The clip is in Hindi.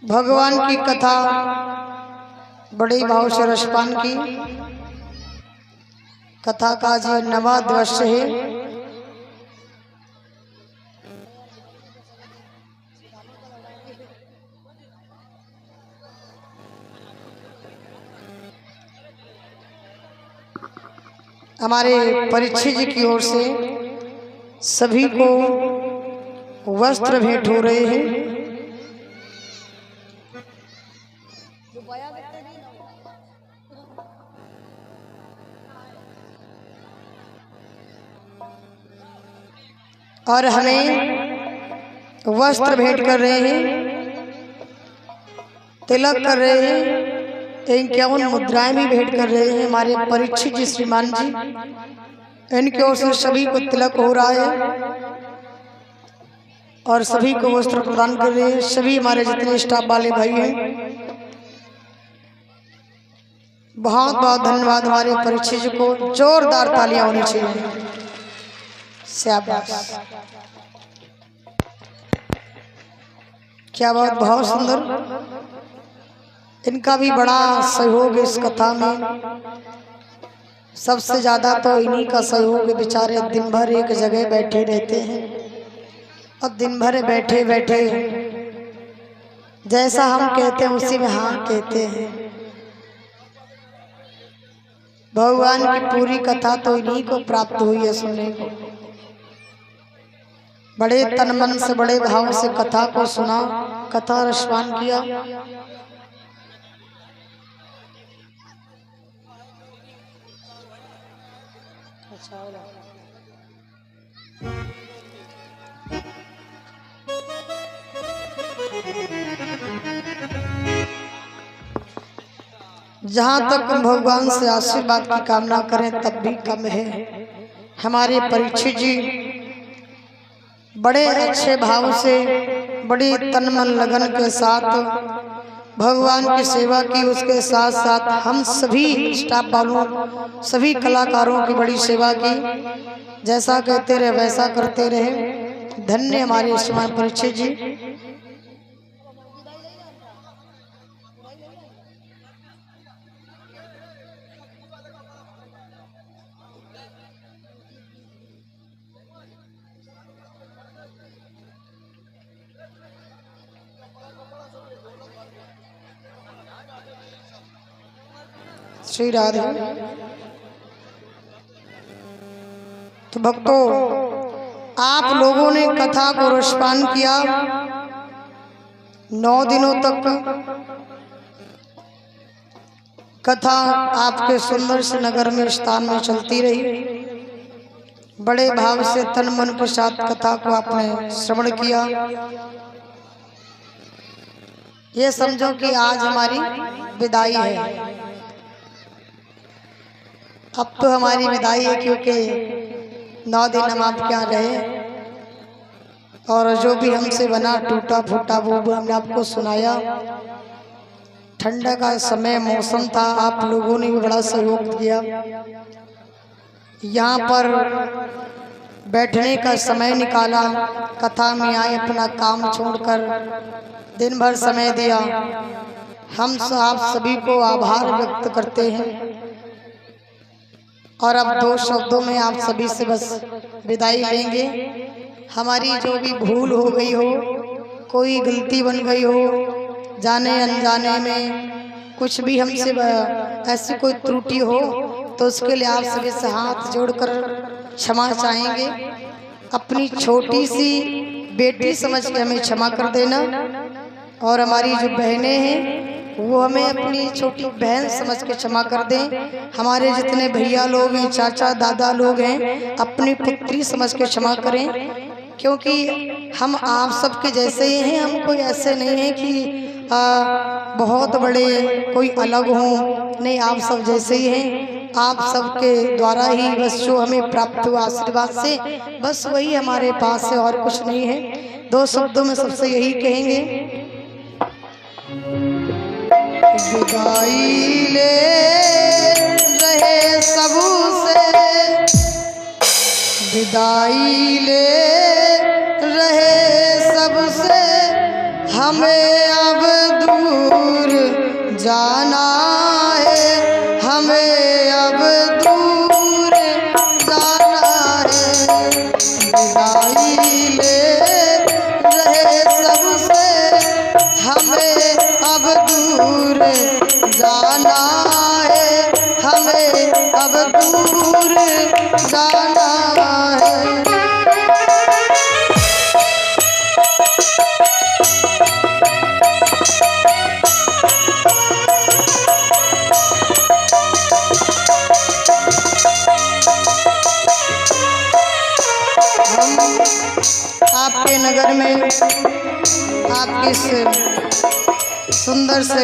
भगवान की कथा बड़े भाव से रसपान की। कथा का आज 9वां दिवस है। हमारे परीक्षित जी की ओर से सभी को वस्त्र भेंट हो रहे हैं। और हमें वस्त्र भेंट कर रहे हैं, तिलक कर रहे हैं, 51 मुद्राएं भी भेंट कर रहे हैं। हमारे परीक्षित जी श्रीमान जी, इनकी ओर से सभी को तिलक हो रहा है और सभी को वस्त्र प्रदान कर रहे हैं। सभी हमारे जितने स्टाफ वाले भाई हैं, बहुत बहुत धन्यवाद। हमारे परीक्षित जी को जोरदार तालियां होनी चाहिए। शाबाश, क्या बात, बहुत सुंदर। इनका भी बड़ा सहयोग है इस कथा में। सबसे ज्यादा तो इन्हीं का सहयोग है। बेचारे दिन भर एक जगह बैठे रहते हैं और दिन भर बैठे बैठे जैसा हम कहते हैं उसी में हाँ कहते हैं। भगवान की पूरी कथा तो इन्हीं को प्राप्त हुई है सुनने को। बड़े तन मन से बड़े भाव से कथा को सुना, कथा रसपान किया। जहाँ तक हम भगवान से आशीर्वाद की कामना करें तब भी कम है। हमारे परीक्षित जी बड़े अच्छे भाव से, बड़ी तन मन लगन के साथ भगवान की सेवा की। उसके साथ साथ हम सभी स्टाफ वालों, सभी कलाकारों की बड़ी सेवा की। जैसा कहते रहे वैसा करते रहे। धन्य हमारे श्रीमान परीक्षित जी। श्री राधे। तो भक्तों, आप लोगों ने कथा को रसपान किया। 9 दिनों तक कथा आपके सुंदर से नगर में स्थान में चलती रही। बड़े भाव से तन मन के साथ कथा को आपने श्रवण किया। ये समझो कि आज हमारी विदाई है। अब तो हमारी विदाई है, क्योंकि 9 दिन हम आपके यहाँ रहे और जो भी हमसे बना टूटा फूटा वो भी हमने आपको सुनाया। ठंडा का समय मौसम था, आप लोगों ने भी बड़ा सहयोग किया। यहाँ पर बैठने का समय निकाला, कथा में आए, अपना काम छोड़कर दिन भर समय दिया। हम आप सभी को आभार व्यक्त करते हैं। और अब 2 शब्दों में आप सभी से बस विदाई लेंगे। हमारी जो भी भूल हो गई हो, कोई गलती बन गई हो, जाने अनजाने में कुछ भी हमसे ऐसी कोई त्रुटि हो, तो उसके लिए आप सभी से हाथ जोड़कर क्षमा चाहेंगे। अपनी छोटी सी बेटी समझ के हमें क्षमा कर देना। और हमारी जो बहनें हैं वो हमें अपनी छोटी बहन समझ के क्षमा कर दें। हमारे जितने भैया लोग हैं, चाचा दादा लोग हैं, अपनी पुत्री समझ के क्षमा करें। क्योंकि हम आप सबके जैसे ही हैं। हम कोई ऐसे नहीं है कि बहुत बड़े कोई अलग हों, नहीं, आप सब जैसे ही हैं। आप सबके द्वारा ही बस जो हमें प्राप्त हुआ आशीर्वाद से, बस वही हमारे पास है और कुछ नहीं है। 2 शब्दों में सबसे यही कहेंगे, विदाई ले रहे सबू से, विदाई ले रहे सबसे हमें अब दूर जाना है, हमें अब दूर जाना है। विदाई ले रहे सबसे हमें अब दूर जाना है, हमें अब दूर जाना है। हम आपके नगर में आपकी इस सुंदर से